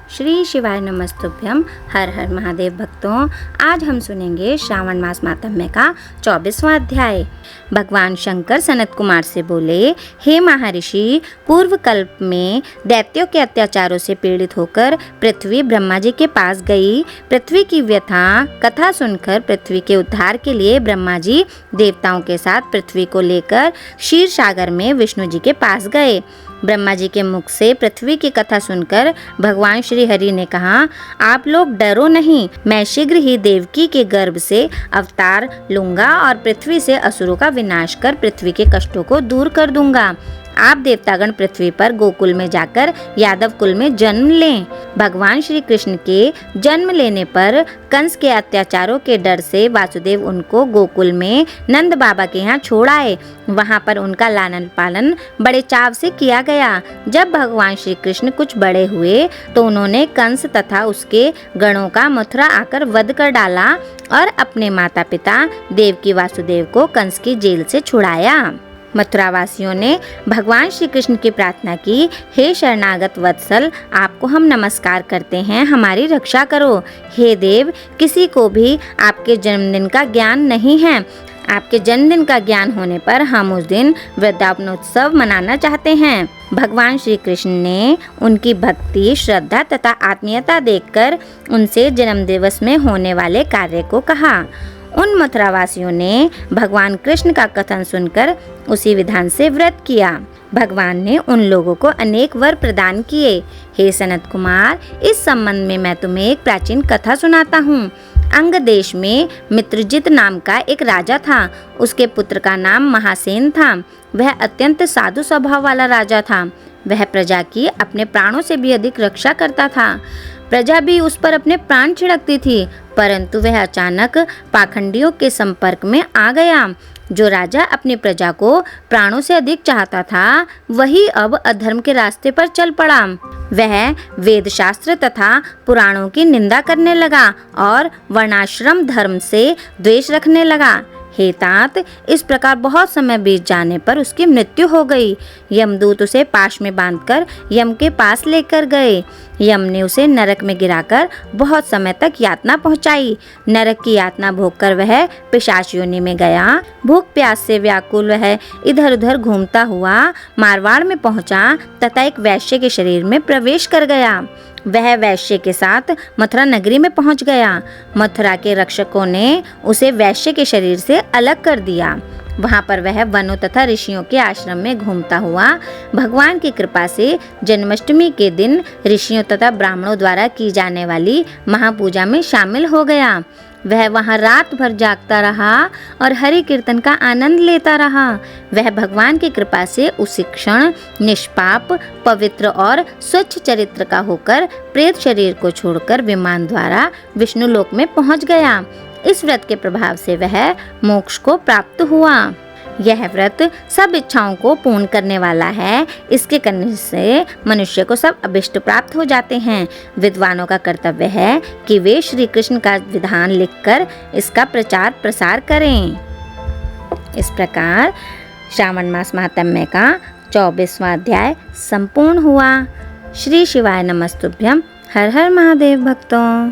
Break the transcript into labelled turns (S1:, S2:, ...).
S1: श्री शिवाय नमस्तुभ्यम। हर हर महादेव भक्तों, आज हम सुनेंगे श्रावण मास मातम्य का 24वां अध्याय। भगवान शंकर सनत कुमार से बोले, हे महर्षि, पूर्व कल्प में दैत्यों के अत्याचारों से पीड़ित होकर पृथ्वी ब्रह्मा जी के पास गई। पृथ्वी की व्यथा कथा सुनकर पृथ्वी के उद्धार के लिए ब्रह्मा जी देवताओं के साथ पृथ्वी को लेकर क्षीर सागर में विष्णु जी के पास गए। ब्रह्मा जी के मुख से पृथ्वी की कथा सुनकर भगवान श्री हरि ने कहा, आप लोग डरो नहीं, मैं शीघ्र ही देवकी के गर्भ से अवतार लूंगा और पृथ्वी से असुरों का विनाश कर पृथ्वी के कष्टों को दूर कर दूंगा। आप देवतागण पृथ्वी पर गोकुल में जाकर यादव कुल में जन्म लें। भगवान श्री कृष्ण के जन्म लेने पर कंस के अत्याचारों के डर से वासुदेव उनको गोकुल में नंद बाबा के यहाँ छोड़ आए। वहाँ पर उनका लालन पालन बड़े चाव से किया गया। जब भगवान श्री कृष्ण कुछ बड़े हुए तो उन्होंने कंस तथा उसके गणों का मथुरा आकर वध कर डाला और अपने माता पिता देवकी वासुदेव को कंस की जेल से छुड़ाया। मथुरा वासियों ने भगवान श्री कृष्ण की प्रार्थना की, हे शरणागत वत्सल, आपको हम नमस्कार करते हैं, हमारी रक्षा करो। हे देव, किसी को भी आपके जन्मदिन का ज्ञान नहीं है। आपके जन्मदिन का ज्ञान होने पर हम उस दिन वृंदावनोत्सव मनाना चाहते हैं। भगवान श्री कृष्ण ने उनकी भक्ति, श्रद्धा तथा आत्मीयता देखकर उनसे जन्म दिवस में होने वाले कार्य को कहा। उन मथुरावासियों ने भगवान कृष्ण का कथन सुनकर उसी विधान से व्रत किया। भगवान ने उन लोगों को अनेक वर प्रदान किए। हे सनत कुमार, इस संबंध में मैं तुम्हें एक प्राचीन कथा सुनाता हूँ। अंग देश में मित्रजित नाम का एक राजा था। उसके पुत्र का नाम महासेन था। वह अत्यंत साधु स्वभाव वाला राजा था। वह प्रजा की अपने प्राणों से भी अधिक रक्षा करता था। प्रजा भी उस पर अपने प्राण छिड़कती थी, परंतु वह अचानक पाखंडियों के संपर्क में आ गया। जो राजा अपनी प्रजा को प्राणों से अधिक चाहता था, वही अब अधर्म के रास्ते पर चल पड़ा। वह वेद शास्त्र तथा पुराणों की निंदा करने लगा और वर्णाश्रम धर्म से द्वेष रखने लगा। हे तात, इस प्रकार बहुत समय बीत जाने पर उसकी मृत्यु हो गई। यमदूत उसे पाश में बांधकर यम के पास लेकर गए। यम ने उसे नरक में गिराकर बहुत समय तक यातना पहुंचाई। नरक की यातना भोगकर वह पिशाच योनि में गया। भूख प्यास से व्याकुल वह इधर उधर घूमता हुआ मारवाड़ में पहुंचा तथा एक वैश्य के शरीर में प्रवेश कर गया। वह वैश्य के साथ मथुरा नगरी में पहुंच गया। मथुरा के रक्षकों ने उसे वैश्य के शरीर से अलग कर दिया। वहां पर वह वनों तथा ऋषियों के आश्रम में घूमता हुआ भगवान की कृपा से जन्माष्टमी के दिन ऋषियों तथा ब्राह्मणों द्वारा की जाने वाली महापूजा में शामिल हो गया। वह वहाँ रात भर जागता रहा और हरि कीर्तन का आनंद लेता रहा। वह भगवान की कृपा से उसी क्षण निष्पाप, पवित्र और स्वच्छ चरित्र का होकर प्रेत शरीर को छोड़कर विमान द्वारा विष्णु लोक में पहुँच गया। इस व्रत के प्रभाव से वह मोक्ष को प्राप्त हुआ। यह व्रत सब इच्छाओं को पूर्ण करने वाला है। इसके करने से मनुष्य को सब अभिष्ट प्राप्त हो जाते हैं। विद्वानों का कर्तव्य है कि वे श्री कृष्ण का विधान लिखकर इसका प्रचार प्रसार करें। इस प्रकार श्रावण मास महात्म्य का 24वां अध्याय संपूर्ण हुआ। श्री शिवाय नमस्तुभ्यम। हर हर महादेव भक्तों।